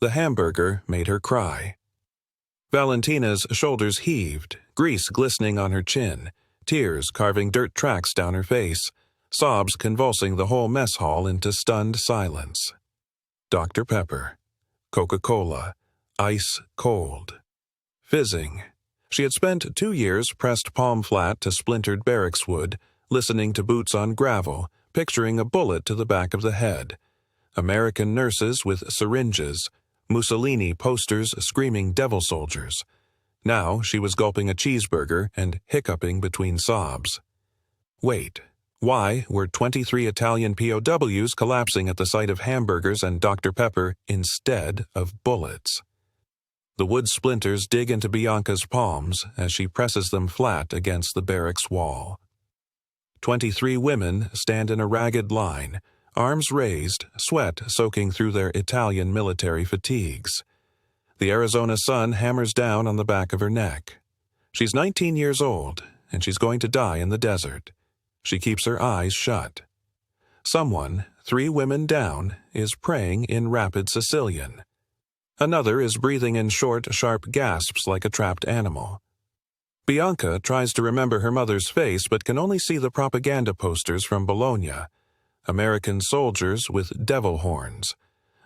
The hamburger made her cry. Valentina's shoulders heaved, grease glistening on her chin, tears carving dirt tracks down her face, sobs convulsing the whole mess hall into stunned silence. Dr. Pepper. Coca-Cola. Ice cold. Fizzing. She had spent 2 years pressed palm flat to splintered barracks wood, listening to boots on gravel, picturing a bullet to the back of the head. American nurses with syringes, Mussolini posters screaming devil soldiers. Now she was gulping a cheeseburger and hiccuping between sobs. Wait, why were 23 Italian POWs collapsing at the sight of hamburgers and Dr. Pepper instead of bullets? The wood splinters dig into Bianca's palms as she presses them flat against the barracks wall. 23 women stand in a ragged line, arms raised, sweat soaking through their Italian military fatigues. The Arizona sun hammers down on the back of her neck. She's 19 years old, and she's going to die in the desert. She keeps her eyes shut. Someone, 3 women down, is praying in rapid Sicilian. Another is breathing in short, sharp gasps like a trapped animal. Bianca tries to remember her mother's face but can only see the propaganda posters from Bologna. American soldiers with devil horns.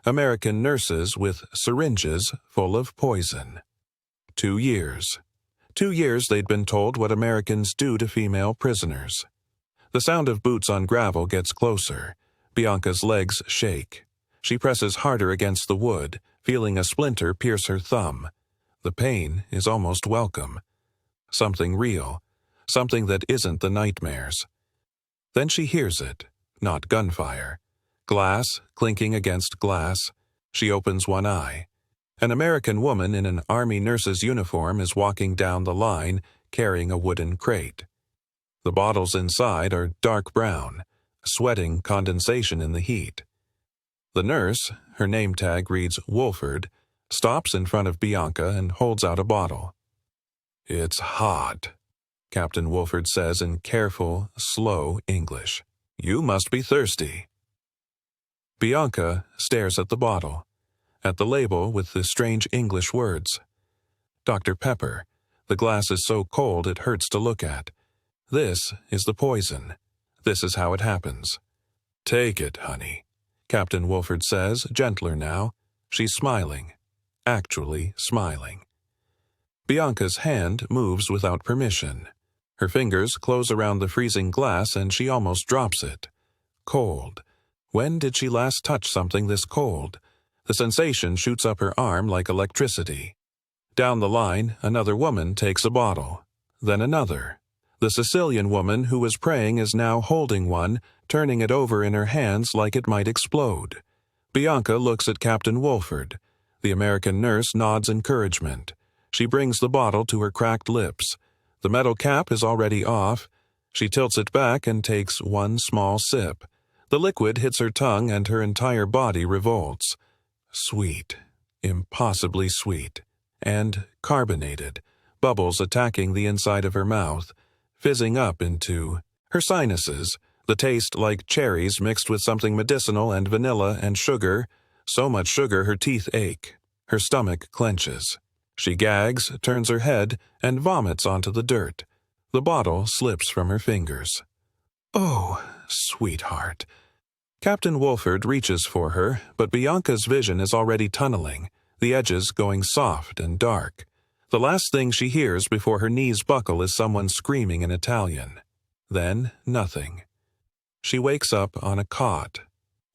American nurses with syringes full of poison. 2 years. 2 years they'd been told what Americans do to female prisoners. The sound of boots on gravel gets closer. Bianca's legs shake. She presses harder against the wood, feeling a splinter pierce her thumb. The pain is almost welcome. Something real. Something that isn't the nightmares. Then she hears it. Not gunfire. Glass clinking against glass. She opens one eye. An American woman in an army nurse's uniform is walking down the line, carrying a wooden crate. The bottles inside are dark brown, sweating condensation in the heat. The nurse, her name tag reads Wolford, stops in front of Bianca and holds out a bottle. "It's hot," Captain Wolford says in careful, slow English. "You must be thirsty." Bianca stares at the bottle, at the label with the strange English words. Dr. Pepper. The glass is so cold it hurts to look at. This is the poison. This is how it happens. "Take it, honey," Captain Wolford says, gentler now. She's smiling. Actually smiling. Bianca's hand moves without permission. Her fingers close around the freezing glass and she almost drops it. Cold. When did she last touch something this cold? The sensation shoots up her arm like electricity. Down the line, another woman takes a bottle. Then another. The Sicilian woman who was praying is now holding one, turning it over in her hands like it might explode. Bianca looks at Captain Wolford. The American nurse nods encouragement. She brings the bottle to her cracked lips. The metal cap is already off. She tilts it back and takes one small sip. The liquid hits her tongue and her entire body revolts. Sweet. Impossibly sweet. And carbonated. Bubbles attacking the inside of her mouth, fizzing up into her sinuses, the taste like cherries mixed with something medicinal and vanilla and sugar, so much sugar her teeth ache. Her stomach clenches. She gags, turns her head, and vomits onto the dirt. The bottle slips from her fingers. "Oh, sweetheart." Captain Wolford reaches for her, but Bianca's vision is already tunneling, the edges going soft and dark. The last thing she hears before her knees buckle is someone screaming in Italian. Then nothing. She wakes up on a cot.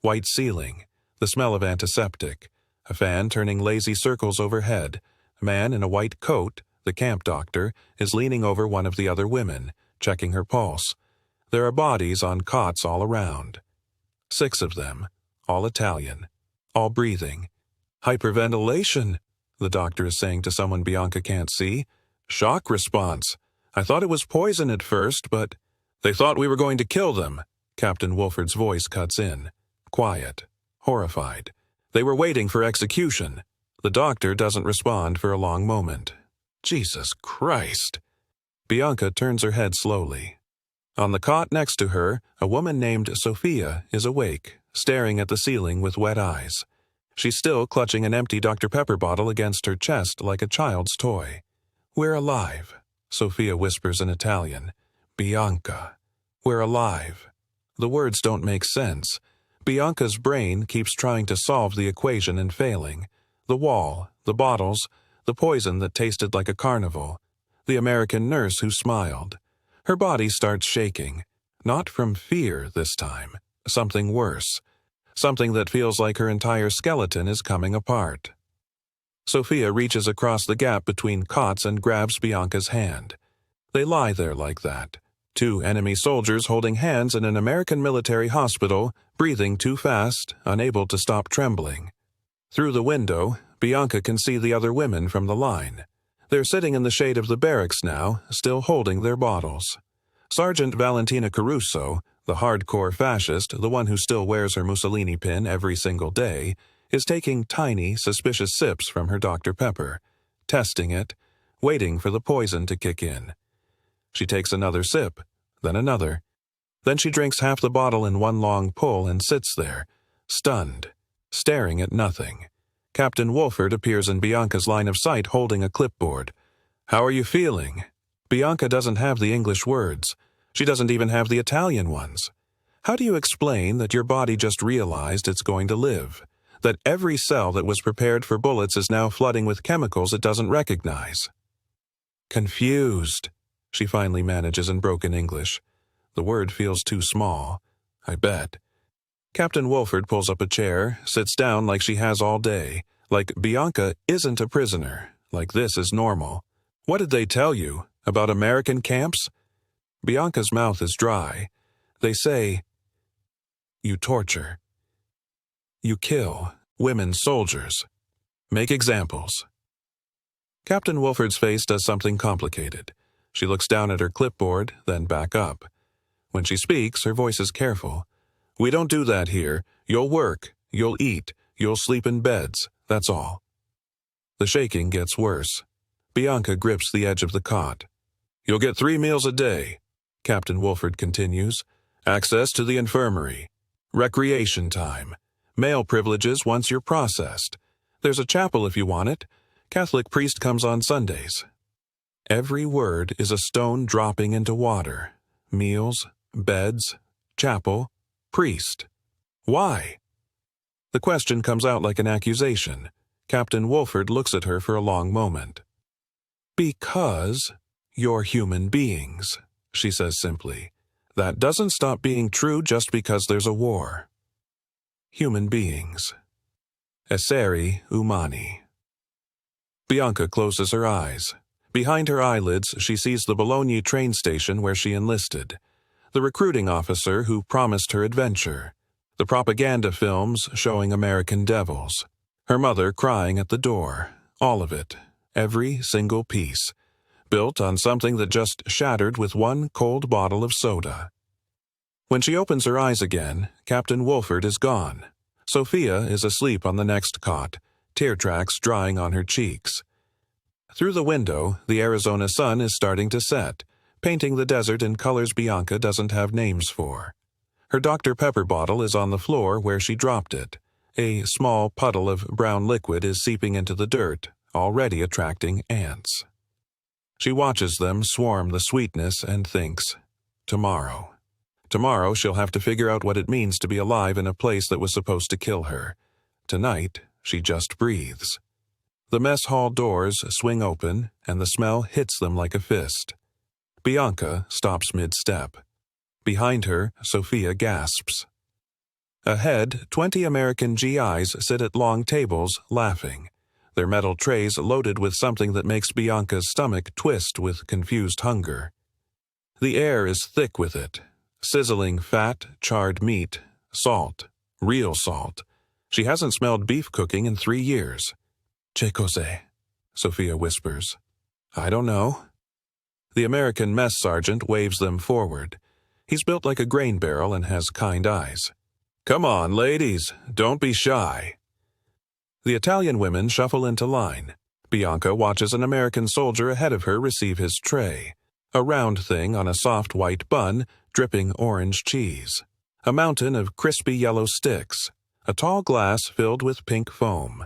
White ceiling, the smell of antiseptic, a fan turning lazy circles overhead. A man in a white coat, the camp doctor, is leaning over one of the other women, checking her pulse. There are bodies on cots all around. 6 of them, all Italian, all breathing. "Hyperventilation," the doctor is saying to someone Bianca can't see. "Shock response. I thought it was poison at first, but they thought we were going to kill them." Captain Wolford's voice cuts in. Quiet. Horrified. They were waiting for execution. The doctor doesn't respond for a long moment. Jesus Christ. Bianca turns her head slowly. On the cot next to her, a woman named Sophia is awake, staring at the ceiling with wet eyes. She's still clutching an empty Dr. Pepper bottle against her chest like a child's toy. "We're alive," Sophia whispers in Italian. "Bianca. We're alive." The words don't make sense. Bianca's brain keeps trying to solve the equation and failing. The wall, the bottles, the poison that tasted like a carnival, the American nurse who smiled. Her body starts shaking. Not from fear this time. Something worse. Something that feels like her entire skeleton is coming apart. Sophia reaches across the gap between cots and grabs Bianca's hand. They lie there like that. Two enemy soldiers holding hands in an American military hospital, breathing too fast, unable to stop trembling. Through the window, Bianca can see the other women from the line. They're sitting in the shade of the barracks now, still holding their bottles. Sergeant Valentina Caruso, the hardcore fascist, the one who still wears her Mussolini pin every single day, is taking tiny, suspicious sips from her Dr. Pepper, testing it, waiting for the poison to kick in. She takes another sip, then another. Then she drinks half the bottle in one long pull and sits there, stunned, staring at nothing. Captain Wolford appears in Bianca's line of sight holding a clipboard. "How are you feeling?" Bianca doesn't have the English words. She doesn't even have the Italian ones. How do you explain that your body just realized it's going to live? That every cell that was prepared for bullets is now flooding with chemicals it doesn't recognize? "Confused," she finally manages in broken English. The word feels too small. I bet. Captain Wolford pulls up a chair, sits down like she has all day, like Bianca isn't a prisoner, like this is normal. "What did they tell you? About American camps?" Bianca's mouth is dry. "They say, you torture. You kill women soldiers. Make examples." Captain Wolford's face does something complicated. She looks down at her clipboard, then back up. When she speaks, her voice is careful. "We don't do that here. You'll work, you'll eat, you'll sleep in beds, that's all." The shaking gets worse. Bianca grips the edge of the cot. "You'll get 3 meals a day," Captain Wolford continues. "Access to the infirmary. Recreation time. Male privileges once you're processed. There's a chapel if you want it. Catholic priest comes on Sundays." Every word is a stone dropping into water. Meals, beds, chapel, priest. Why? The question comes out like an accusation. Captain Wolford looks at her for a long moment. "Because you're human beings," she says simply. "That doesn't stop being true just because there's a war. Human beings. Esseri umani." Bianca closes her eyes. Behind her eyelids, she sees the Bologna train station where she enlisted. The recruiting officer who promised her adventure. The propaganda films showing American devils. Her mother crying at the door. All of it. Every single piece. Built on something that just shattered with one cold bottle of soda. When she opens her eyes again, Captain Wolford is gone. Sophia is asleep on the next cot, tear tracks drying on her cheeks. Through the window, the Arizona sun is starting to set, painting the desert in colors Bianca doesn't have names for. Her Dr. Pepper bottle is on the floor where she dropped it. A small puddle of brown liquid is seeping into the dirt, already attracting ants. She watches them swarm the sweetness and thinks, tomorrow. Tomorrow she'll have to figure out what it means to be alive in a place that was supposed to kill her. Tonight, she just breathes. The mess hall doors swing open, and the smell hits them like a fist. Bianca stops mid-step. Behind her, Sophia gasps. Ahead, 20 American GIs sit at long tables, laughing, their metal trays loaded with something that makes Bianca's stomach twist with confused hunger. The air is thick with it. Sizzling fat, charred meat, salt, real salt. She hasn't smelled beef cooking in 3 years. "Che cos'è?" Sophia whispers. "I don't know." The American mess sergeant waves them forward. He's built like a grain barrel and has kind eyes. "Come on, ladies, don't be shy." The Italian women shuffle into line. Bianca watches an American soldier ahead of her receive his tray. A round thing on a soft white bun, dripping orange cheese. A mountain of crispy yellow sticks. a tall glass filled with pink foam.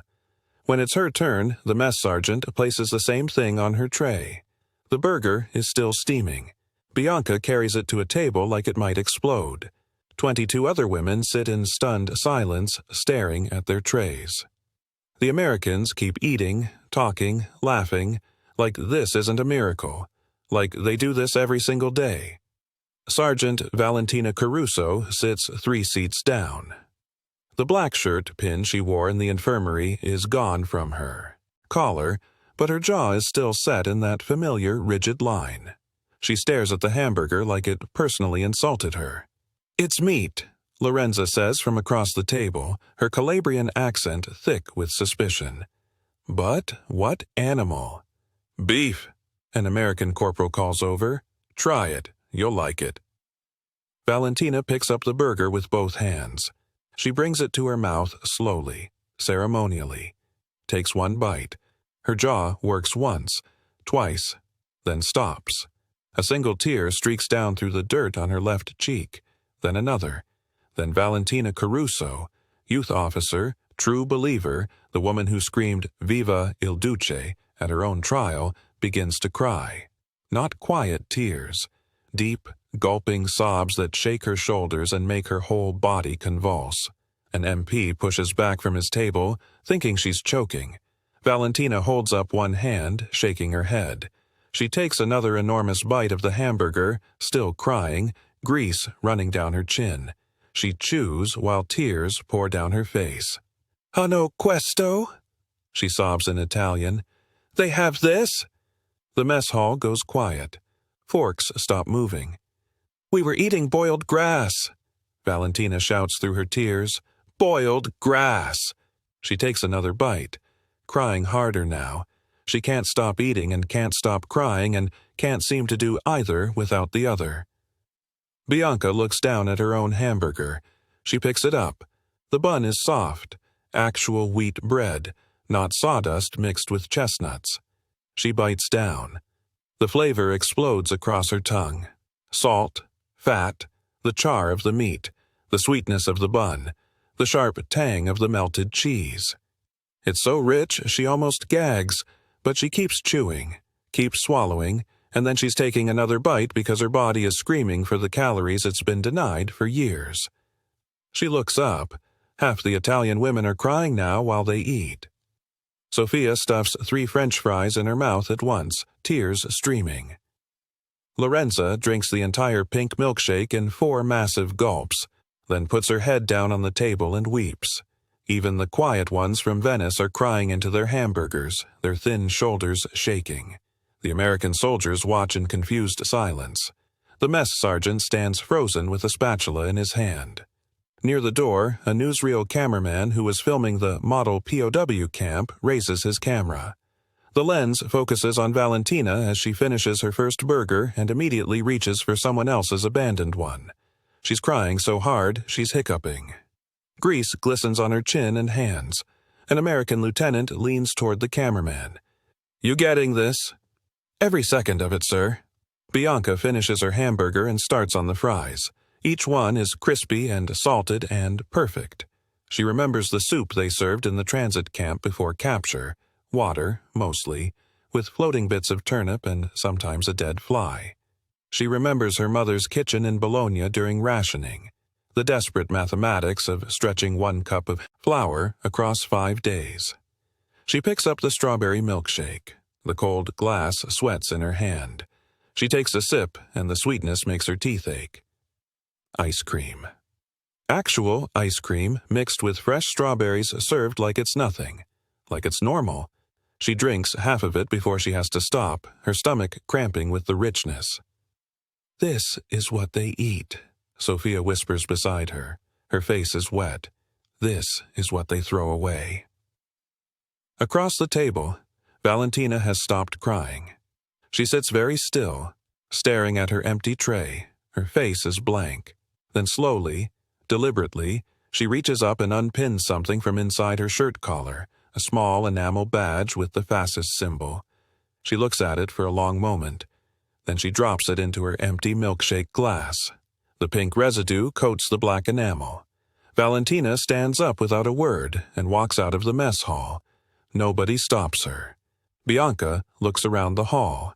When it's her turn, the mess sergeant places the same thing on her tray. The burger is still steaming. Bianca carries it to a table like it might explode. 22 other women sit in stunned silence, staring at their trays. The Americans keep eating, talking, laughing, like this isn't a miracle, like they do this every single day. Sergeant Valentina Caruso sits 3 seats down. The black shirt pin she wore in the infirmary is gone from her collar, but her jaw is still set in that familiar rigid line. She stares at the hamburger like it personally insulted her. "It's meat," Lorenza says from across the table, her Calabrian accent thick with suspicion. "But what animal?" "Beef," an American corporal calls over. "Try it. You'll like it." Valentina picks up the burger with both hands. She brings it to her mouth slowly, ceremonially, takes one bite. Her jaw works once, twice, then stops. A single tear streaks down through the dirt on her left cheek, then another. Then Valentina Caruso, youth officer, true believer, the woman who screamed "Viva il Duce" at her own trial, begins to cry. Not quiet tears, deep, gulping sobs that shake her shoulders and make her whole body convulse. An MP pushes back from his table, thinking she's choking. Valentina holds up one hand, shaking her head. She takes another enormous bite of the hamburger, still crying, grease running down her chin. She chews while tears pour down her face. "Hanno questo?" she sobs in Italian. "They have this?" The mess hall goes quiet. Forks stop moving. "We were eating boiled grass," Valentina shouts through her tears. "Boiled grass!" She takes another bite, crying harder now. She can't stop eating and can't stop crying and can't seem to do either without the other. Bianca looks down at her own hamburger. She picks it up. The bun is soft, actual wheat bread, not sawdust mixed with chestnuts. She bites down. The flavor explodes across her tongue. Salt, fat, the char of the meat, the sweetness of the bun, the sharp tang of the melted cheese. It's so rich she almost gags, but she keeps chewing, keeps swallowing, and then she's taking another bite because her body is screaming for the calories it's been denied for years. She looks up. Half the Italian women are crying now while they eat. Sophia stuffs 3 French fries in her mouth at once, tears streaming. Lorenza drinks the entire pink milkshake in 4 massive gulps, then puts her head down on the table and weeps. Even the quiet ones from Venice are crying into their hamburgers, their thin shoulders shaking. The American soldiers watch in confused silence. The mess sergeant stands frozen with a spatula in his hand. Near the door, a newsreel cameraman who was filming the model POW camp raises his camera. The lens focuses on Valentina as she finishes her first burger and immediately reaches for someone else's abandoned one. She's crying so hard, she's hiccuping. Grease glistens on her chin and hands. An American lieutenant leans toward the cameraman. "You getting this?" "Every second of it, sir." Bianca finishes her hamburger and starts on the fries. Each one is crispy and salted and perfect. She remembers the soup they served in the transit camp before capture, water, mostly, with floating bits of turnip and sometimes a dead fly. She remembers her mother's kitchen in Bologna during rationing, the desperate mathematics of stretching 1 cup of flour across 5 days. She picks up the strawberry milkshake. The cold glass sweats in her hand. She takes a sip, and the sweetness makes her teeth ache. Ice cream. Actual ice cream mixed with fresh strawberries served like it's nothing, like it's normal. She drinks half of it before she has to stop, her stomach cramping with the richness. "This is what they eat," Sophia whispers beside her. Her face is wet. "This is what they throw away." Across the table, Valentina has stopped crying. She sits very still, staring at her empty tray. Her face is blank. Then slowly, deliberately, she reaches up and unpins something from inside her shirt collar, a small enamel badge with the fascist symbol. She looks at it for a long moment. Then she drops it into her empty milkshake glass. The pink residue coats the black enamel. Valentina stands up without a word and walks out of the mess hall. Nobody stops her. Bianca looks around the hall.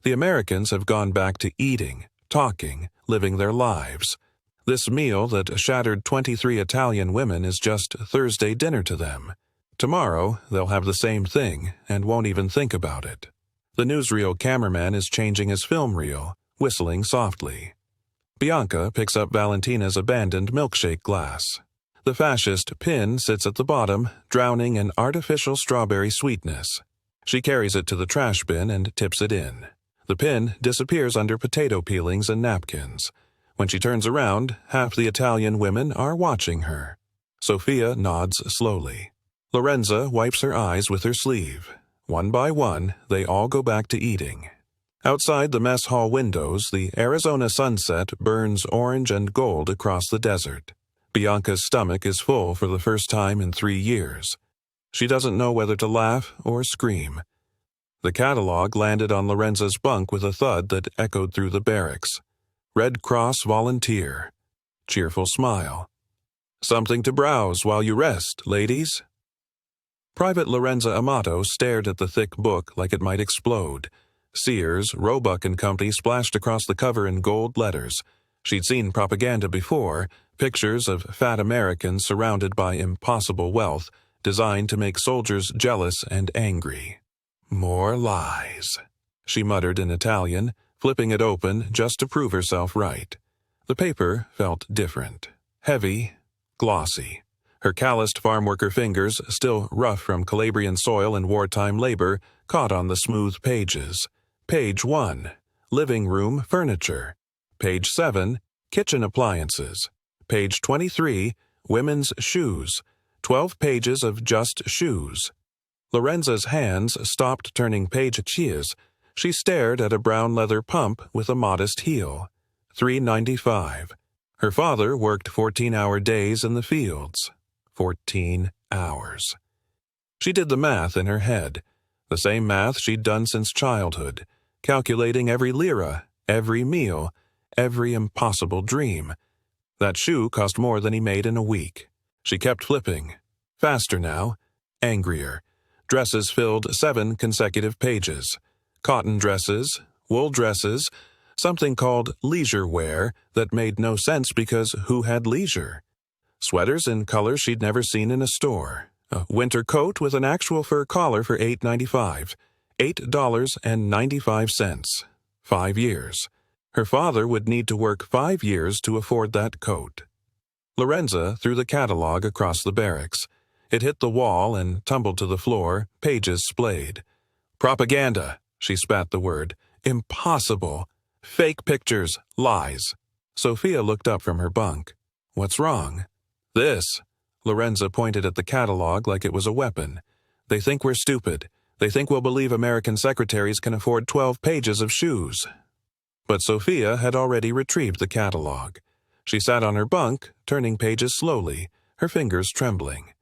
The Americans have gone back to eating, talking, living their lives. This meal that shattered 23 Italian women is just Thursday dinner to them. Tomorrow, they'll have the same thing and won't even think about it. The newsreel cameraman is changing his film reel, whistling softly. Bianca picks up Valentina's abandoned milkshake glass. The fascist pin sits at the bottom, drowning in artificial strawberry sweetness. She carries it to the trash bin and tips it in. The pin disappears under potato peelings and napkins. When she turns around, half the Italian women are watching her. Sophia nods slowly. Lorenza wipes her eyes with her sleeve. One by one, they all go back to eating. Outside the mess hall windows, the Arizona sunset burns orange and gold across the desert. Bianca's stomach is full for the first time in 3 years. She doesn't know whether to laugh or scream. The catalog landed on Lorenza's bunk with a thud that echoed through the barracks. Red Cross volunteer. Cheerful smile. Something to browse while you rest, ladies. Private Lorenza Amato stared at the thick book like it might explode. Sears, Roebuck & Company splashed across the cover in gold letters. She'd seen propaganda before, pictures of fat Americans surrounded by impossible wealth, designed to make soldiers jealous and angry. More lies, she muttered in Italian, flipping it open just to prove herself right. The paper felt different. Heavy, glossy. Her calloused farm worker fingers, still rough from Calabrian soil and wartime labor, caught on the smooth pages. Page 1, living room furniture. Page 7, kitchen appliances. Page 23, women's shoes. 12 pages of just shoes. Lorenza's hands stopped turning pages. She stared at a brown leather pump with a modest heel. $3.95. Her father worked 14-hour days in the fields. 14 hours. She did the math in her head, the same math she'd done since childhood, calculating every lira, every meal, every impossible dream. That shoe cost more than he made in a week. She kept flipping. Faster now. Angrier. Dresses filled 7 consecutive pages. Cotton dresses, wool dresses, something called leisure wear that made no sense because who had leisure? Sweaters in colors she'd never seen in a store. A winter coat with an actual fur collar for $8.95. $8.95. 5 years. Her father would need to work 5 years to afford that coat. Lorenza threw the catalog across the barracks. It hit the wall and tumbled to the floor, pages splayed. Propaganda, she spat the word. Impossible. Fake pictures. Lies. Sophia looked up from her bunk. What's wrong? This. Lorenza pointed at the catalog like it was a weapon. They think we're stupid. They think we'll believe American secretaries can afford 12 pages of shoes. But Sophia had already retrieved the catalog. She sat on her bunk, turning pages slowly, her fingers trembling.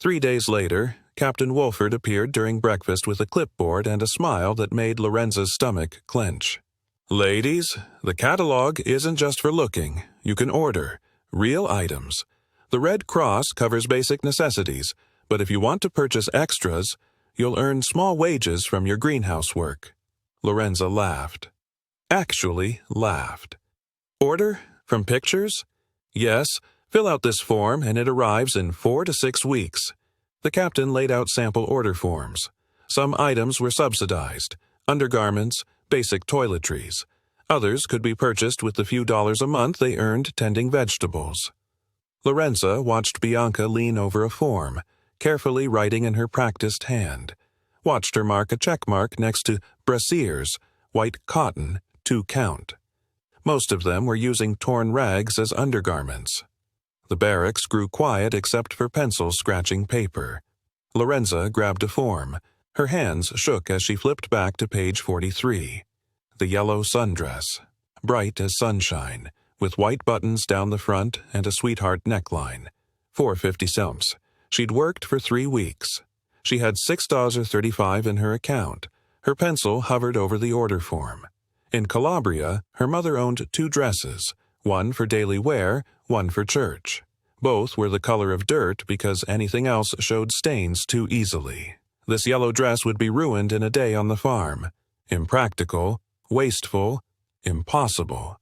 3 days later, Captain Wolford appeared during breakfast with a clipboard and a smile that made Lorenza's stomach clench. Ladies, the catalog isn't just for looking. You can order. Real items. The Red Cross covers basic necessities, but if you want to purchase extras, you'll earn small wages from your greenhouse work. Lorenza laughed. Actually laughed. Order? From pictures? Yes, fill out this form and it arrives in 4 to 6 weeks. The captain laid out sample order forms. Some items were subsidized. Undergarments, basic toiletries. Others could be purchased with the few dollars a month they earned tending vegetables. Lorenza watched Bianca lean over a form, carefully writing in her practiced hand. Watched her mark a check mark next to brasiers, white cotton, 2 count. Most of them were using torn rags as undergarments. The barracks grew quiet except for pencils scratching paper. Lorenza grabbed a form. Her hands shook as she flipped back to page 43. The yellow sundress, bright as sunshine, with white buttons down the front and a sweetheart neckline. 4.50 cents. She'd worked for 3 weeks. She had $6.35 in her account. Her pencil hovered over the order form. In Calabria, her mother owned 2 dresses, one for daily wear, one for church. Both were the color of dirt because anything else showed stains too easily. This yellow dress would be ruined in a day on the farm. Impractical, wasteful, impossible.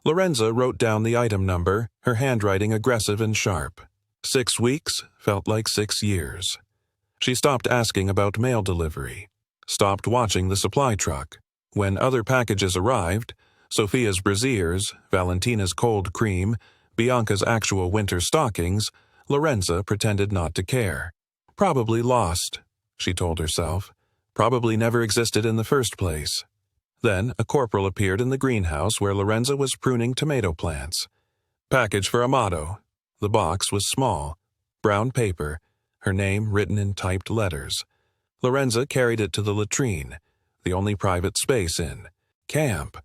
Lorenza wrote down the item number, her handwriting aggressive and sharp. 6 weeks felt like 6 years. She stopped asking about mail delivery, stopped watching the supply truck. When other packages arrived, Sophia's brassieres, Valentina's cold cream, Bianca's actual winter stockings, Lorenza pretended not to care. Probably lost, she told herself. Probably never existed in the first place. Then a corporal appeared in the greenhouse where Lorenza was pruning tomato plants. Package for Amato. The box was small, brown paper, her name written in typed letters. Lorenza carried it to the latrine, the only private space in camp.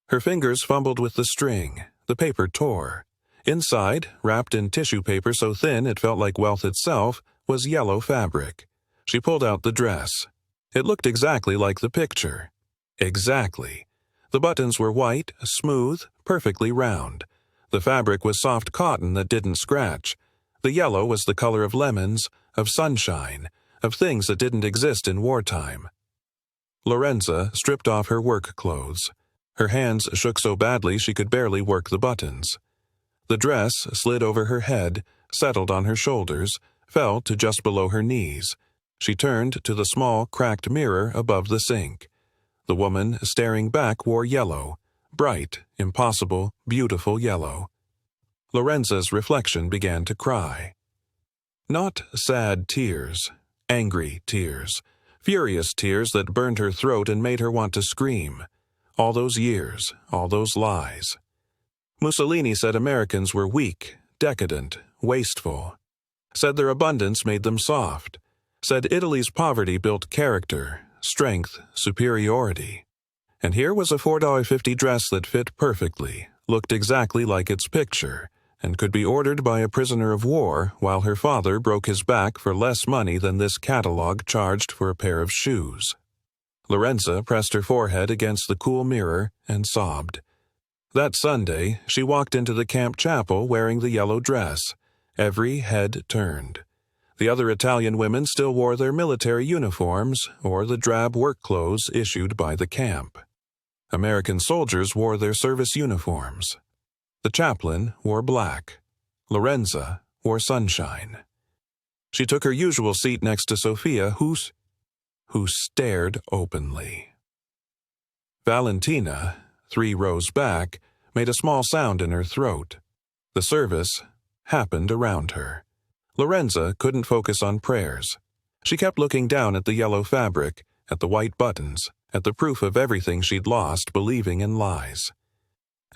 Her fingers fumbled with the string. The paper tore. Inside, wrapped in tissue paper so thin it felt like wealth itself, was yellow fabric. She pulled out the dress. It looked exactly like the picture. Exactly. The buttons were white, smooth, perfectly round. The fabric was soft cotton that didn't scratch. The yellow was the color of lemons, of sunshine, of things that didn't exist in wartime. Lorenza stripped off her work clothes. Her hands shook so badly she could barely work the buttons. The dress slid over her head, settled on her shoulders, fell to just below her knees. She turned to the small, cracked mirror above the sink. The woman staring back wore yellow, bright, impossible, beautiful yellow. Lorenza's reflection began to cry. Not sad tears, angry tears, furious tears that burned her throat and made her want to scream. All those years, all those lies. Mussolini said Americans were weak, decadent, wasteful. Said their abundance made them soft. Said Italy's poverty built character, strength, superiority. And here was a $4.50 dress that fit perfectly, looked exactly like its picture, and could be ordered by a prisoner of war while her father broke his back for less money than this catalog charged for a pair of shoes. Lorenza pressed her forehead against the cool mirror and sobbed. That Sunday, she walked into the camp chapel wearing the yellow dress. Every head turned. The other Italian women still wore their military uniforms or the drab work clothes issued by the camp. American soldiers wore their service uniforms. The chaplain wore black. Lorenza wore sunshine. She took her usual seat next to Sophia, who stared openly. Valentina, 3 rows back, made a small sound in her throat. The service happened around her. Lorenza couldn't focus on prayers. She kept looking down at the yellow fabric, at the white buttons, at the proof of everything she'd lost believing in lies.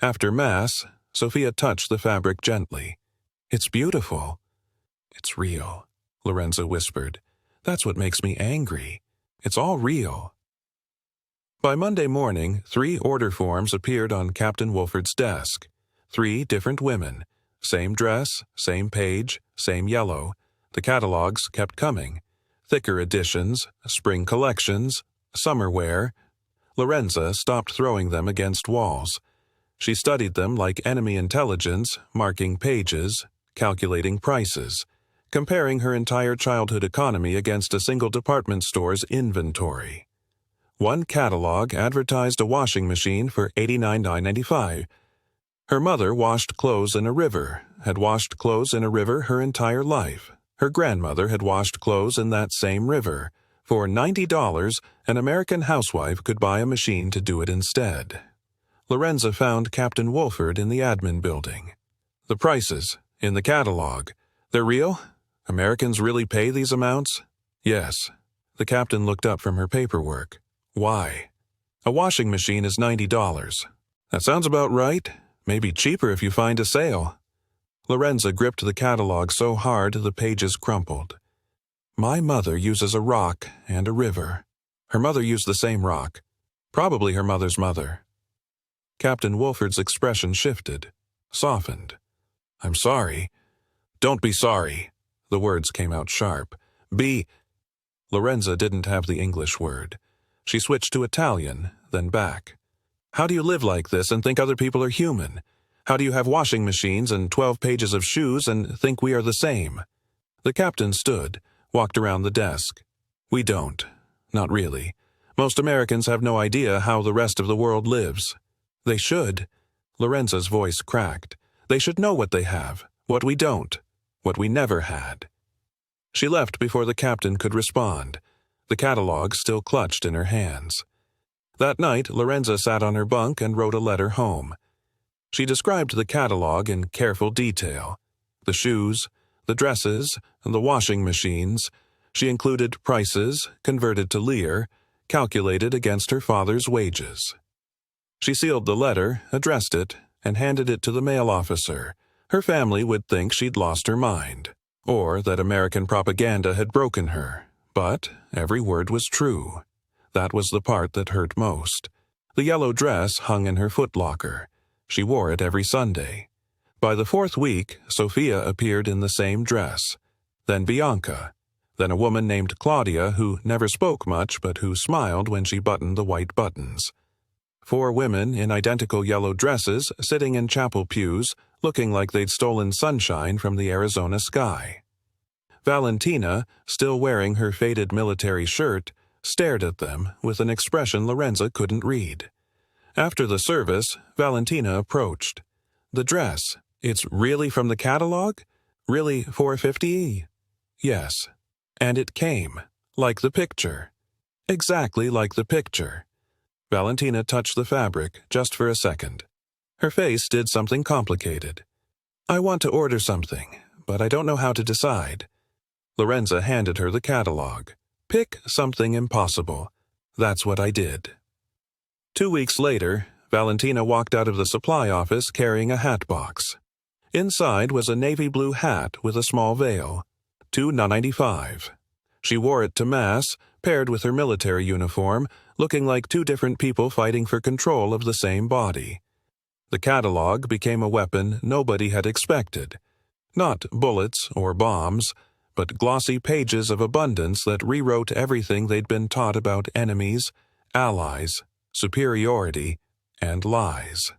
After Mass, Sophia touched the fabric gently. "It's beautiful." "It's real," Lorenza whispered. "That's what makes me angry. It's all real." By Monday morning, 3 order forms appeared on Captain Wolford's desk. 3 different women. Same dress, same page, same yellow. The catalogs kept coming. Thicker editions, spring collections, summer wear. Lorenza stopped throwing them against walls. She studied them like enemy intelligence, marking pages, calculating prices, comparing her entire childhood economy against a single department store's inventory. One catalog advertised a washing machine for $89.95. Her mother washed clothes in a river, had washed clothes in a river her entire life. Her grandmother had washed clothes in that same river. For $90, an American housewife could buy a machine to do it instead. Lorenza found Captain Wolford in the admin building. "The prices, in the catalog. They're real? Americans really pay these amounts?" "Yes." The captain looked up from her paperwork. "Why?" "A washing machine is $90. "That sounds about right. Maybe cheaper if you find a sale." Lorenza gripped the catalog so hard the pages crumpled. "My mother uses a rock and a river. Her mother used the same rock. Probably her mother's mother." Captain Wolford's expression shifted, softened. "I'm sorry." "Don't be sorry." The words came out sharp. "Be—" Lorenza didn't have the English word. She switched to Italian, then back. "How do you live like this and think other people are human? How do you have washing machines and 12 pages of shoes and think we are the same? The captain stood, walked around the desk. We don't. Not really. Most Americans have no idea how the rest of the world lives. They should. Lorenza's voice cracked. They should know what they have, what we don't, what we never had. She left before the captain could respond, the catalog still clutched in her hands. That night, Lorenza sat on her bunk and wrote a letter home. She described the catalog in careful detail. The shoes, the dresses, the washing machines. She included prices, converted to lire, calculated against her father's wages. She sealed the letter, addressed it, and handed it to the mail officer. Her family would think she'd lost her mind, or that American propaganda had broken her. But every word was true. That was the part that hurt most. The yellow dress hung in her footlocker. She wore it every Sunday. By the 4th week, Sophia appeared in the same dress. Then Bianca. Then a woman named Claudia who never spoke much but who smiled when she buttoned the white buttons. 4 women in identical yellow dresses sitting in chapel pews, looking like they'd stolen sunshine from the Arizona sky. Valentina, still wearing her faded military shirt, stared at them with an expression Lorenza couldn't read. After the service, Valentina approached. The dress, it's really from the catalog? Really $4.50? Yes. And it came, like the picture. Exactly like the picture. Valentina touched the fabric just for a second. Her face did something complicated. I want to order something, but I don't know how to decide. Lorenza handed her the catalog. Pick something impossible. That's what I did. 2 weeks later, Valentina walked out of the supply office carrying a hat box. Inside was a navy blue hat with a small veil. $2.95. She wore it to Mass, paired with her military uniform, looking like 2 different people fighting for control of the same body. The catalog became a weapon nobody had expected. Not bullets or bombs, but glossy pages of abundance that rewrote everything they'd been taught about enemies, allies, superiority, and lies.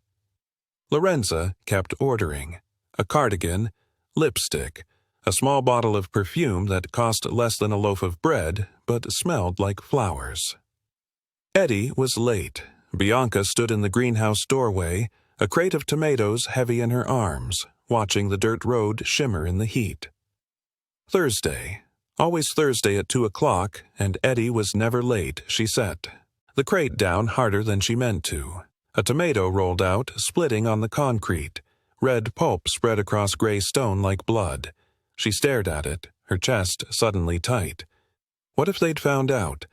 Lorenza kept ordering. A cardigan, lipstick, a small bottle of perfume that cost less than a loaf of bread but smelled like flowers. Eddie was late. Bianca stood in the greenhouse doorway, a crate of tomatoes heavy in her arms, watching the dirt road shimmer in the heat. Thursday. Always Thursday at 2 o'clock, and Eddie was never late, she set. The crate down harder than she meant to. A tomato rolled out, splitting on the concrete. Red pulp spread across gray stone like blood. She stared at it, her chest suddenly tight. What if they'd found out?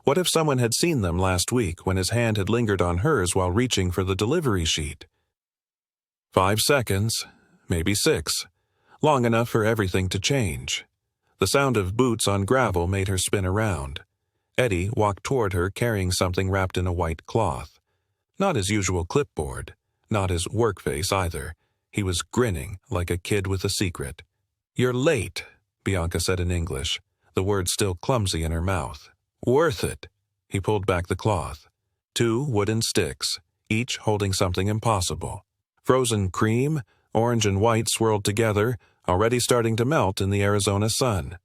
What if someone had seen them last week when his hand had lingered on hers while reaching for the delivery sheet? 5 seconds, maybe 6. Long enough for everything to change. The sound of boots on gravel made her spin around. Eddie walked toward her carrying something wrapped in a white cloth. Not his usual clipboard, not his work face either. He was grinning like a kid with a secret. "You're late," Bianca said in English, the words still clumsy in her mouth. "Worth it." He pulled back the cloth. 2 wooden sticks, each holding something impossible. Frozen cream, orange and white swirled together, already starting to melt in the Arizona sun.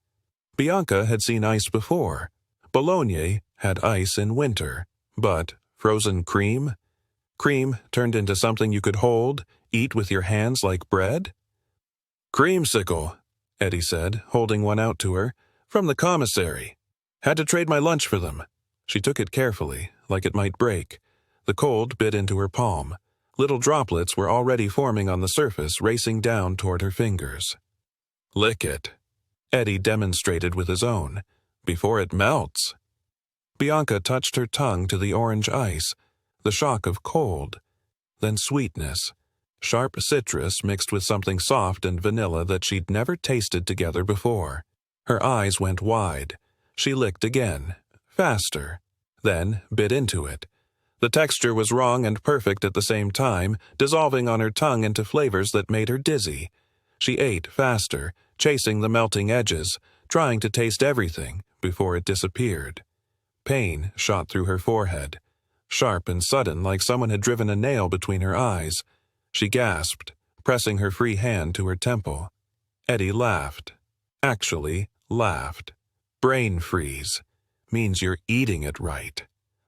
Bianca had seen ice before. Bologna had ice in winter. But frozen cream? Cream turned into something you could hold, eat with your hands like bread? "Creamsicle," Eddie said, holding one out to her. "From the commissary. Had to trade my lunch for them." She took it carefully, like it might break. The cold bit into her palm. Little droplets were already forming on the surface, racing down toward her fingers. "Lick it," Eddie demonstrated with his own, "before it melts." Bianca touched her tongue to the orange ice, the shock of cold, then sweetness, sharp citrus mixed with something soft and vanilla that she'd never tasted together before. Her eyes went wide. She licked again, faster, then bit into it. The texture was wrong and perfect at the same time, dissolving on her tongue into flavors that made her dizzy. She ate faster, chasing the melting edges, trying to taste everything before it disappeared. Pain shot through her forehead, sharp and sudden like someone had driven a nail between her eyes. She gasped, pressing her free hand to her temple. Eddie laughed. Actually, laughed. Brain freeze. Means you're eating it right.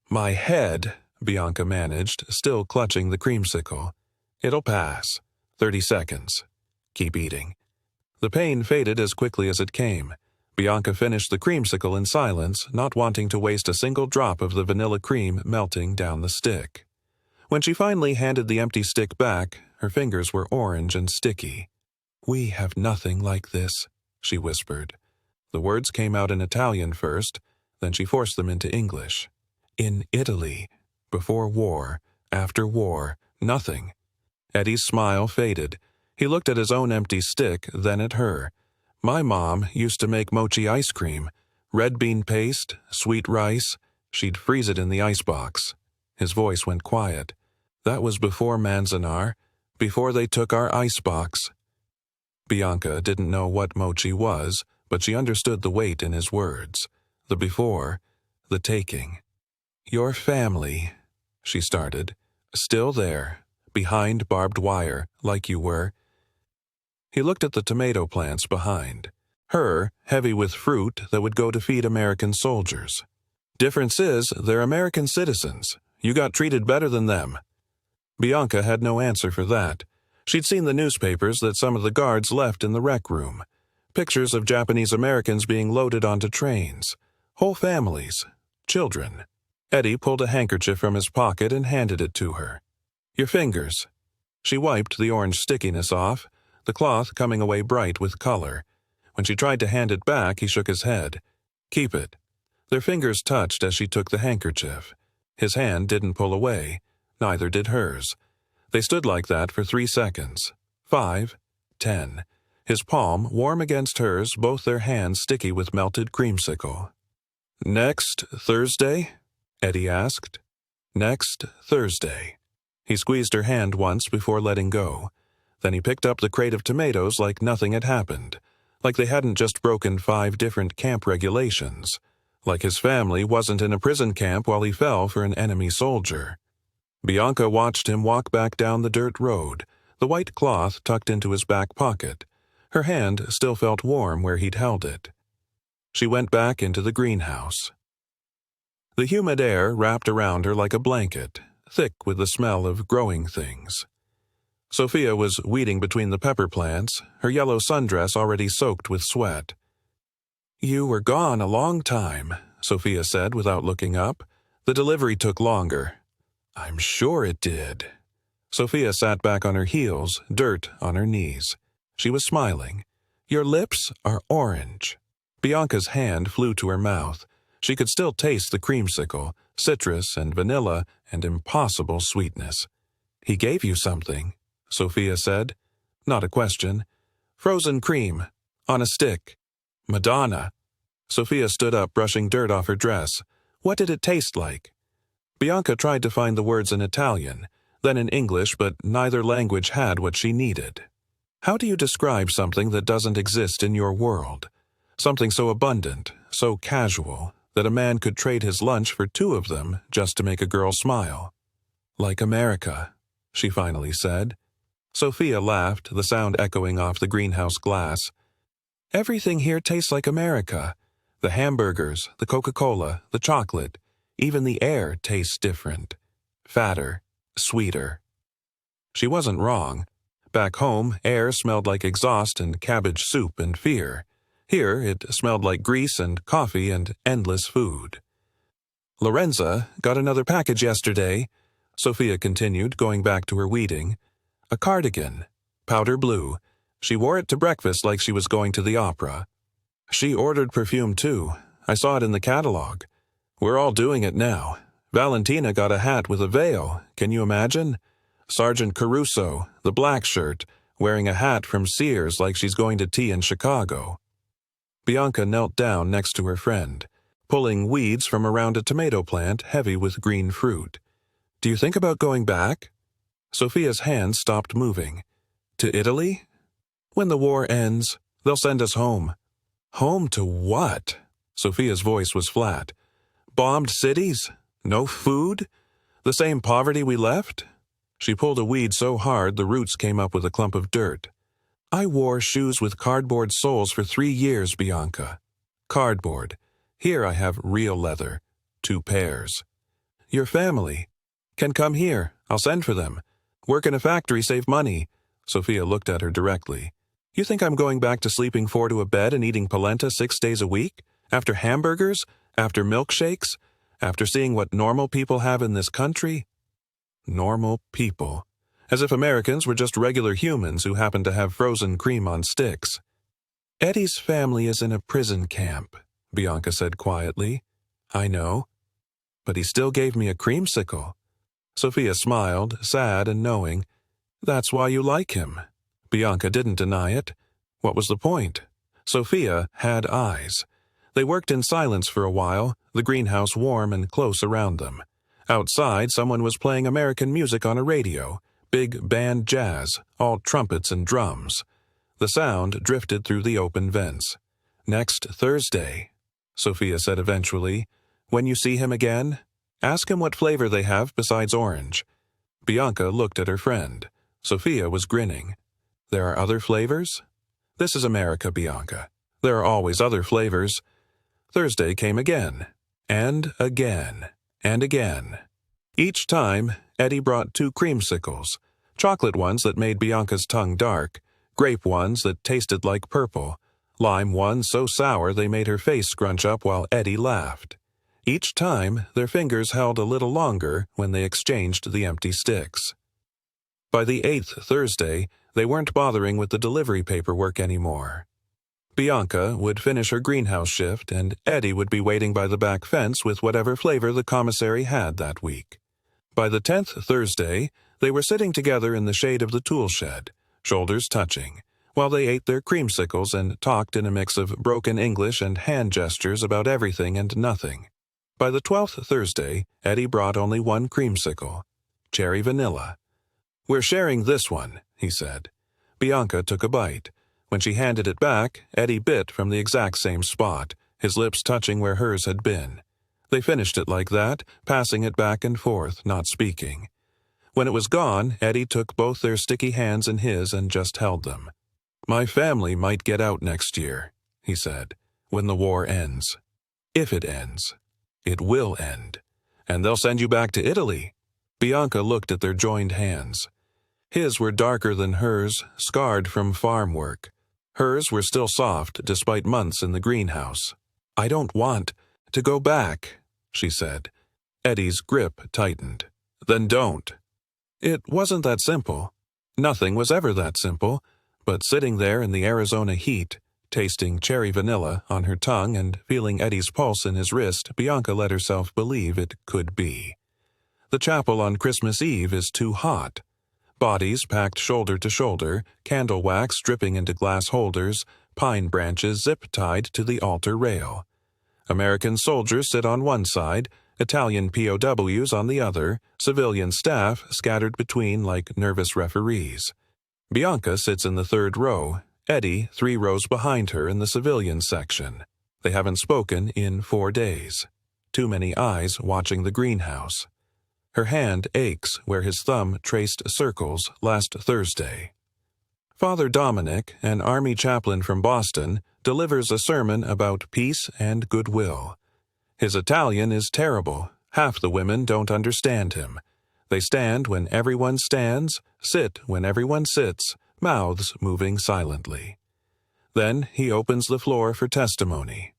My head, Bianca managed, still clutching the creamsicle. It'll pass. 30 seconds. Keep eating. The pain faded as quickly as it came. Bianca finished the creamsicle in silence, not wanting to waste a single drop of the vanilla cream melting down the stick. When she finally handed the empty stick back, her fingers were orange and sticky. "We have nothing like this," she whispered. The words came out in Italian first, then she forced them into English. "In Italy. Before war. After war. Nothing." Eddie's smile faded. He looked at his own empty stick, then at her. "My mom used to make mochi ice cream. Red bean paste, sweet rice. She'd freeze it in the icebox." His voice went quiet. "That was before Manzanar, before they took our icebox." Bianca didn't know what mochi was, but she understood the weight in his words. The before, the taking. "Your family," she started. "Still there, behind barbed wire, like you were." He looked at the tomato plants behind. Her, heavy with fruit that would go to feed American soldiers. "Difference is, they're American citizens. You got treated better than them." Bianca had no answer for that. She'd seen the newspapers that some of the guards left in the rec room. Pictures of Japanese Americans being loaded onto trains. Whole families. Children. Eddie pulled a handkerchief from his pocket and handed it to her. "Your fingers." She wiped the orange stickiness off, the cloth coming away bright with color. When she tried to hand it back, he shook his head. "Keep it." Their fingers touched as she took the handkerchief. His hand didn't pull away. Neither did hers. They stood like that for 3 seconds. 5, 10. His palm warm against hers, both their hands sticky with melted creamsicle. "Next Thursday?" Eddie asked. "Next Thursday." He squeezed her hand once before letting go. Then he picked up the crate of tomatoes like nothing had happened, like they hadn't just broken 5 different camp regulations, like his family wasn't in a prison camp while he fell for an enemy soldier. Bianca watched him walk back down the dirt road, the white cloth tucked into his back pocket. Her hand still felt warm where he'd held it. She went back into the greenhouse. The humid air wrapped around her like a blanket, thick with the smell of growing things. Sophia was weeding between the pepper plants, her yellow sundress already soaked with sweat. "You were gone a long time," Sophia said without looking up. "The delivery took longer." "I'm sure it did." Sophia sat back on her heels, dirt on her knees. She was smiling. "Your lips are orange." Bianca's hand flew to her mouth. She could still taste the creamsicle, citrus and vanilla and impossible sweetness. "He gave you something," Sophia said. Not a question. "Frozen cream. On a stick." "Madonna." Sophia stood up, brushing dirt off her dress. "What did it taste like?" Bianca tried to find the words in Italian, then in English, but neither language had what she needed. "How do you describe something that doesn't exist in your world? Something so abundant, so casual, that a man could trade his lunch for 2 of them just to make a girl smile." "Like America," she finally said. Sophia laughed, the sound echoing off the greenhouse glass. "Everything here tastes like America. The hamburgers, the Coca-Cola, the chocolate. Even the air tastes different. Fatter, sweeter." She wasn't wrong. Back home, air smelled like exhaust and cabbage soup and fear. Here, it smelled like grease and coffee and endless food. "Lorenza got another package yesterday," Sophia continued, going back to her weeding. "A cardigan. Powder blue. She wore it to breakfast like she was going to the opera. She ordered perfume too. I saw it in the catalog. We're all doing it now. Valentina got a hat with a veil. Can you imagine? Sergeant Caruso, the black shirt, wearing a hat from Sears like she's going to tea in Chicago." Bianca knelt down next to her friend, pulling weeds from around a tomato plant heavy with green fruit. "Do you think about going back?" Sophia's hand stopped moving. "To Italy?" "When the war ends, they'll send us home." "Home to what?" Sophia's voice was flat. "Bombed cities? No food? The same poverty we left?" She pulled a weed so hard the roots came up with a clump of dirt. I wore shoes with cardboard soles for 3 years, Bianca. Cardboard. Here I have real leather. 2 pairs. Your family can come here. I'll send for them. Work in a factory, save money. Sophia looked at her directly. You think I'm going back to sleeping 4 to a bed and eating polenta 6 days a week? After hamburgers? After milkshakes? After seeing what normal people have in this country? Normal people. As if Americans were just regular humans who happen to have frozen cream on sticks. Eddie's family is in a prison camp, Bianca said quietly. I know. But he still gave me a creamsicle. Sophia smiled, sad and knowing. That's why you like him. Bianca didn't deny it. What was the point? Sophia had eyes. They worked in silence for a while, the greenhouse warm and close around them. Outside, someone was playing American music on a radio, big band jazz, all trumpets and drums. The sound drifted through the open vents. Next Thursday, Sophia said eventually. When you see him again, ask him what flavor they have besides orange. Bianca looked at her friend. Sophia was grinning. There are other flavors? This is America, Bianca. There are always other flavors. Thursday came again, and again, and again. Each time, Eddie brought 2 creamsicles, chocolate ones that made Bianca's tongue dark, grape ones that tasted like purple, lime ones so sour they made her face scrunch up while Eddie laughed. Each time, their fingers held a little longer when they exchanged the empty sticks. By the 8th Thursday, they weren't bothering with the delivery paperwork anymore. Bianca would finish her greenhouse shift, and Eddie would be waiting by the back fence with whatever flavor the commissary had that week. By the 10th Thursday, they were sitting together in the shade of the tool shed, shoulders touching, while they ate their creamsicles and talked in a mix of broken English and hand gestures about everything and nothing. By the 12th Thursday, Eddie brought only 1 creamsicle, cherry vanilla. We're sharing this one, he said. Bianca took a bite. When she handed it back, Eddie bit from the exact same spot, his lips touching where hers had been. They finished it like that, passing it back and forth, not speaking. When it was gone, Eddie took both their sticky hands in his and just held them. My family might get out next year, he said, when the war ends. If it ends. It will end. And they'll send you back to Italy. Bianca looked at their joined hands. His were darker than hers, scarred from farm work. Hers were still soft, despite months in the greenhouse. I don't want to go back, she said. Eddie's grip tightened. Then don't. It wasn't that simple. Nothing was ever that simple, but sitting there in the Arizona heat, tasting cherry vanilla on her tongue and feeling Eddie's pulse in his wrist, Bianca let herself believe it could be. The chapel on Christmas Eve is too hot. Bodies packed shoulder to shoulder, candle wax dripping into glass holders, pine branches zip-tied to the altar rail. American soldiers sit on one side, Italian POWs on the other, civilian staff scattered between like nervous referees. Bianca sits in the 3rd row, Eddie 3 rows behind her in the civilian section. They haven't spoken in 4 days. Too many eyes watching the greenhouse. Her hand aches where his thumb traced circles last Thursday. Father Dominic, an army chaplain from Boston, delivers a sermon about peace and goodwill. His Italian is terrible. Half the women don't understand him. They stand when everyone stands, sit when everyone sits, mouths moving silently. Then he opens the floor for testimony.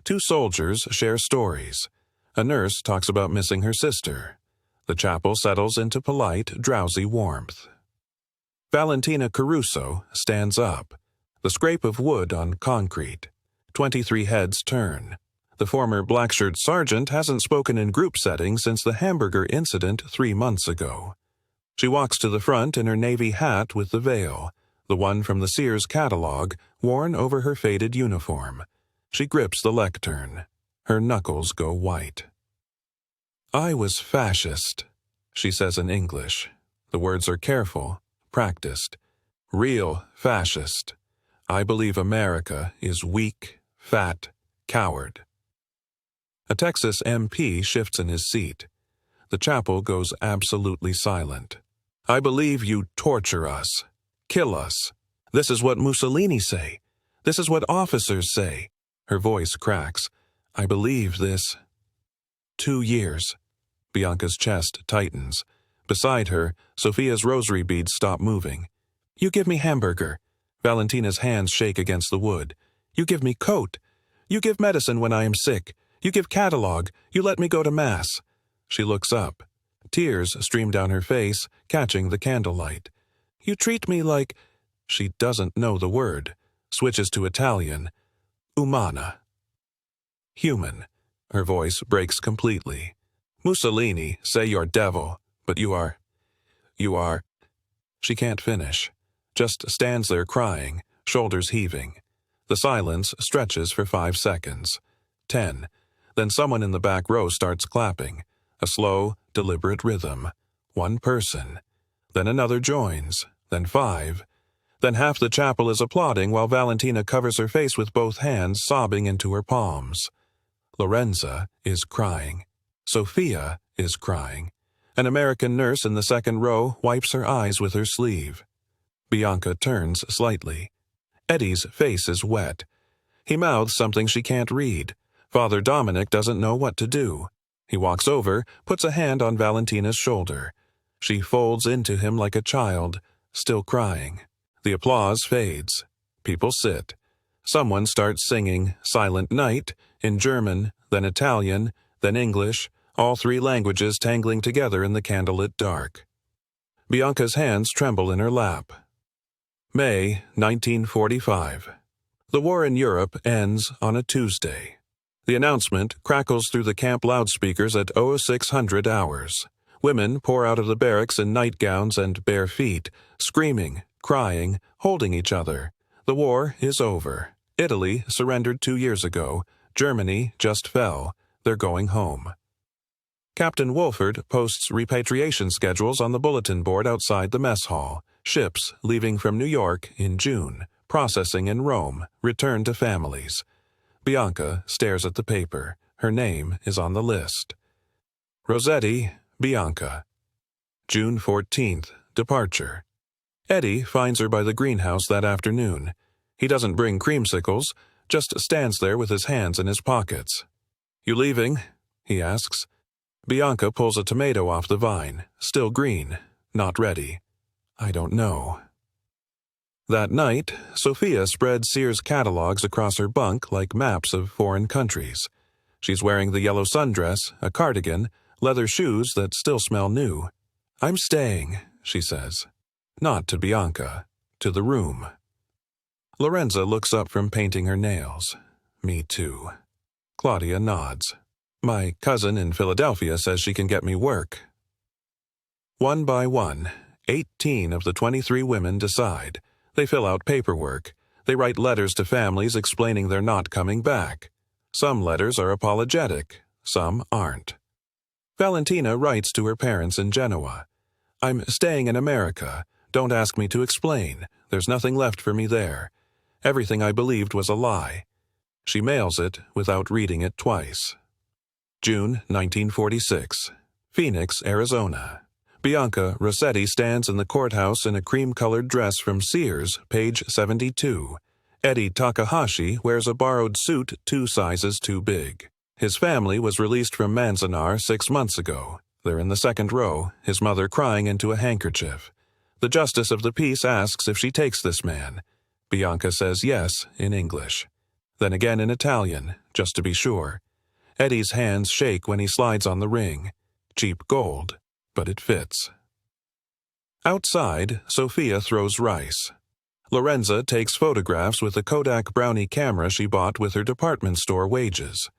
2 soldiers share stories. A nurse talks about missing her sister. The chapel settles into polite, drowsy warmth. Valentina Caruso stands up. The scrape of wood on concrete. 23 heads turn. The former black-shirt sergeant hasn't spoken in group settings since the hamburger incident 3 months ago. She walks to the front in her navy hat with the veil, the one from the Sears catalog, worn over her faded uniform. She grips the lectern. Her knuckles go white. I was fascist, she says in English. The words are careful, practiced. Real fascist. I believe America is weak, fat, coward. A Texas MP shifts in his seat. The chapel goes absolutely silent. I believe you torture us. Kill us. This is what Mussolini say. This is what officers say. Her voice cracks. I believe this. 2 years. Bianca's chest tightens. Beside her, Sophia's rosary beads stop moving. You give me hamburger. Valentina's hands shake against the wood. You give me coat. You give medicine when I am sick. You give catalog. You let me go to Mass. She looks up. Tears stream down her face, catching the candlelight. You treat me like... She doesn't know the word. Switches to Italian. Umana. Human. Her voice breaks completely. Mussolini, say you're devil, but you are... She can't finish. Just stands there crying, shoulders heaving. The silence stretches for 5 seconds. 10. Then someone in the back row starts clapping. A slow, deliberate rhythm. 1 person. Then another joins. Then 5. Then half the chapel is applauding while Valentina covers her face with both hands, sobbing into her palms. Lorenza is crying. Sophia is crying. An American nurse in the second row wipes her eyes with her sleeve. Bianca turns slightly. Eddie's face is wet. He mouths something she can't read. Father Dominic doesn't know what to do. He walks over, puts a hand on Valentina's shoulder. She folds into him like a child, still crying. The applause fades. People sit. Someone starts singing Silent Night in German, then Italian, then English, all 3 languages tangling together in the candlelit dark. Bianca's hands tremble in her lap. May 1945. The war in Europe ends on a Tuesday. The announcement crackles through the camp loudspeakers at 0600 hours. Women pour out of the barracks in nightgowns and bare feet, screaming, crying, holding each other. The war is over. Italy surrendered 2 years ago. Germany just fell. They're going home. Captain Wolford posts repatriation schedules on the bulletin board outside the mess hall. Ships leaving from New York in June, processing in Rome, return to families. Bianca stares at the paper. Her name is on the list. Rossetti, Bianca. June 14th, departure. Eddie finds her by the greenhouse that afternoon. He doesn't bring creamsicles, just stands there with his hands in his pockets. You leaving? He asks. Bianca pulls a tomato off the vine, still green, not ready. I don't know. That night, Sophia spreads Sears catalogs across her bunk like maps of foreign countries. She's wearing the yellow sundress, a cardigan, leather shoes that still smell new. I'm staying, she says. Not to Bianca, to the room. Lorenza looks up from painting her nails. Me too. Claudia nods. My cousin in Philadelphia says she can get me work. 1 by 1, 18 of the 23 women decide. They fill out paperwork. They write letters to families explaining they're not coming back. Some letters are apologetic, some aren't. Valentina writes to her parents in Genoa. I'm staying in America. Don't ask me to explain. There's nothing left for me there. Everything I believed was a lie. She mails it without reading it twice. June 1946. Phoenix, Arizona. Bianca Rossetti stands in the courthouse in a cream-colored dress from Sears, page 72. Eddie Takahashi wears a borrowed suit 2 sizes too big. His family was released from Manzanar 6 months ago. They're in the second row, his mother crying into a handkerchief. The justice of the peace asks if she takes this man. Bianca says yes in English. Then again in Italian, just to be sure. Eddie's hands shake when he slides on the ring. Cheap gold, but it fits. Outside, Sophia throws rice. Lorenza takes photographs with a Kodak Brownie camera she bought with her department store wages.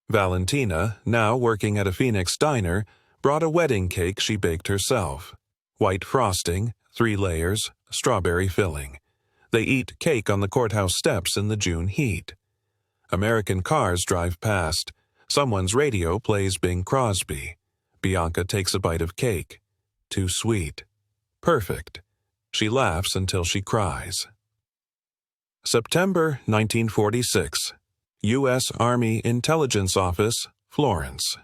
Valentina, now working at a Phoenix diner, brought a wedding cake she baked herself. White frosting, 3 layers, strawberry filling. They eat cake on the courthouse steps in the June heat. American cars drive past. Someone's radio plays Bing Crosby. Bianca takes a bite of cake. Too sweet. Perfect. She laughs until she cries. September 1946. U.S. Army Intelligence Office, Florence.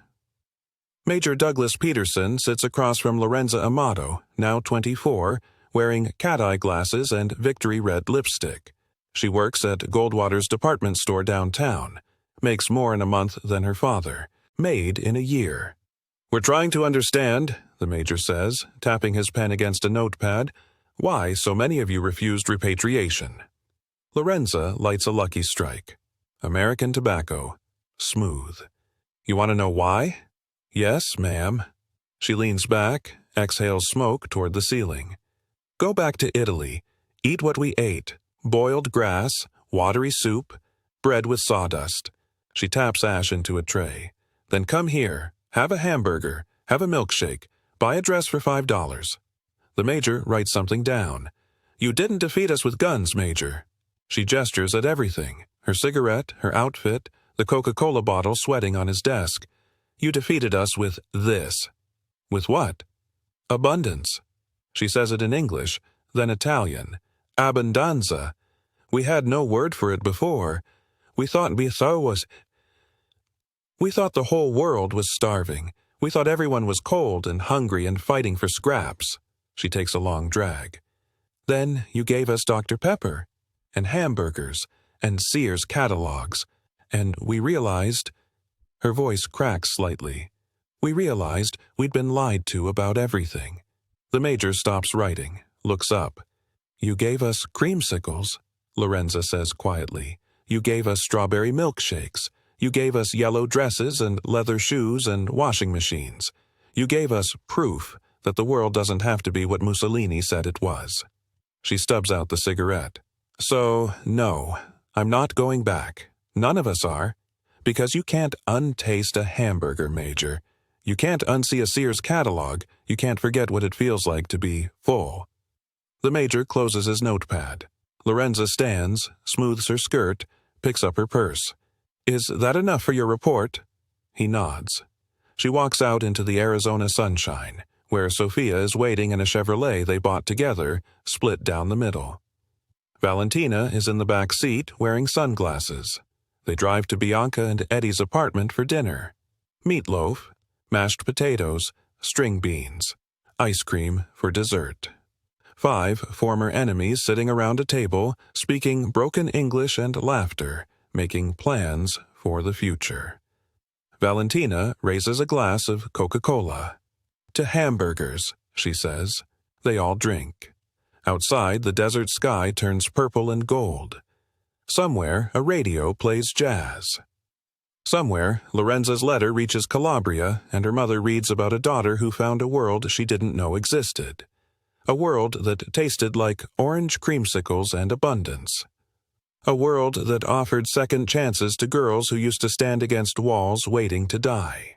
Major Douglas Peterson sits across from Lorenza Amato, now 24, wearing cat-eye glasses and victory red lipstick. She works at Goldwater's department store downtown, makes more in a month than her father, made in a year. "We're trying to understand," the major says, tapping his pen against a notepad, "why so many of you refused repatriation." Lorenza lights a lucky strike. American tobacco. Smooth. "You want to know why?" "Yes, ma'am." She leans back, exhales smoke toward the ceiling. "Go back to Italy. Eat what we ate. Boiled grass, watery soup, bread with sawdust." She taps ash into a tray. "Then come here. Have a hamburger. Have a milkshake. Buy a dress for $5. The major writes something down. "You didn't defeat us with guns, Major." She gestures at everything. Her cigarette, her outfit, the Coca-Cola bottle sweating on his desk. "You defeated us with this." "With what?" "Abundance." She says it in English, then Italian. "Abbondanza. We had no word for it before. We thought the whole world was starving. We thought everyone was cold and hungry and fighting for scraps." She takes a long drag. "Then you gave us Dr. Pepper, and hamburgers, and Sears catalogs, and we realized—" Her voice cracks slightly. "We realized we'd been lied to about everything." The major stops writing, looks up. "You gave us creamsicles," Lorenza says quietly. "You gave us strawberry milkshakes. You gave us yellow dresses and leather shoes and washing machines. You gave us proof that the world doesn't have to be what Mussolini said it was." She stubs out the cigarette. "So, no, I'm not going back. None of us are. Because you can't untaste a hamburger, Major. You can't unsee a Sears catalog. You can't forget what it feels like to be full." The major closes his notepad. Lorenza stands, smooths her skirt, picks up her purse. "Is that enough for your report?" He nods. She walks out into the Arizona sunshine, where Sophia is waiting in a Chevrolet they bought together, split down the middle. Valentina is in the back seat wearing sunglasses. They drive to Bianca and Eddie's apartment for dinner. Meatloaf, mashed potatoes, string beans, ice cream for dessert. 5 former enemies sitting around a table, speaking broken English and laughter, making plans for the future. Valentina raises a glass of Coca-Cola. "To hamburgers," she says. They all drink. Outside, the desert sky turns purple and gold. Somewhere, a radio plays jazz. Somewhere, Lorenza's letter reaches Calabria, and her mother reads about a daughter who found a world she didn't know existed. A world that tasted like orange creamsicles and abundance. A world that offered second chances to girls who used to stand against walls waiting to die.